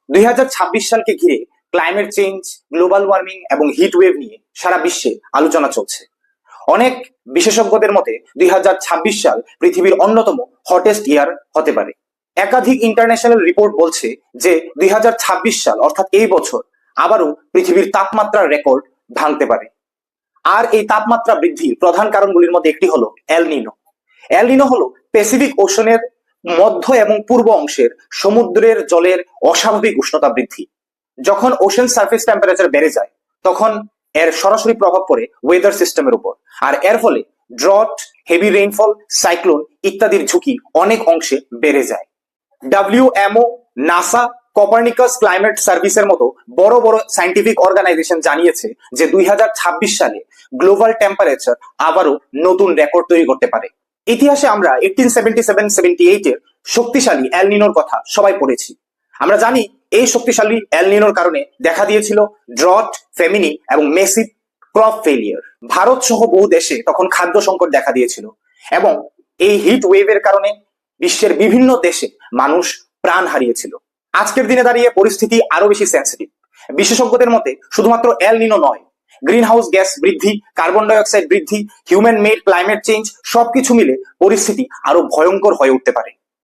2026 সালকে ঘিরে climate change, global warming এবং heat wave নিয়ে সারা বিশ্বে আলোচনা চলছে। অনেক বিশেষজ্ঞদের মতে 2026 সাল পৃথিবীর অন্যতম হটেস্ট ইয়ার হতে পারে। একাধিক ইন্টারন্যাশনাল রিপোর্ট বলছে যে 2026 সাল অর্থাৎ এই বছর আবারও পৃথিবীর তাপমাত্রার রেকর্ড ভাঙতে পারে। আর এই তাপমাত্রা বৃদ্ধির প্রধান কারণগুলির মধ্যে একটি হলো এল নিনো। এল নিনো হলো প্যাসিফিক ওশনের মধ্য এবং পূর্ব অংশের সমুদ্রের জলের অস্বাভাবিক উষ্ণতা বৃদ্ধি। যখন ওশেন সারফেস টেম্পারেচার বেড়ে যায় তখন এর সরাসরি প্রভাব পড়ে ওয়েদার সিস্টেমের উপর, আর এর ফলে ড্রট, হেভি রেইনফল, সাইক্লোন ইত্যাদির ঝুঁকি অনেক অংশে বেড়ে যায়। WMO, নাসা, কোপারনিকাস ক্লাইমেট সার্ভিসের মতো বড় বড় সায়েন্টিফিক অর্গানাইজেশন জানিয়েছে যে 2026 সালে গ্লোবাল টেম্পারেচার আবারও নতুন রেকর্ড তৈরি করতে পারে। ইতিহাসে আমরা 1877-78 এর শক্তিশালী এল নিনোর কথা সবাই পড়েছি। আমরা জানি এই শক্তিশালী এল নিনোর কারণে দেখা দিয়েছিল ড্রট, ফেমিনি এবং মেসিভ ক্রপ ফেলিয়ার। ভারত সহ বহু দেশে তখন খাদ্য সংকট দেখা দিয়েছিল এবং এই হিট ওয়েভের কারণে বিশ্বের বিভিন্ন দেশে মানুষ প্রাণ হারিয়েছিল। আজকের দিনে দাঁড়িয়ে পরিস্থিতি আরো বেশি সেন্সিটিভ। বিশেষজ্ঞদের মতে শুধুমাত্র এল নিনো নয়, গ্রিন হাউস গ্যাস বৃদ্ধি, কার্বন ডাই অক্সাইড বৃদ্ধি, হিউম্যান মেড ক্লাইমেট চেঞ্জ সবকিছু মিলে পরিস্থিতি আরো ভয়ঙ্কর হয়ে উঠতে পারে।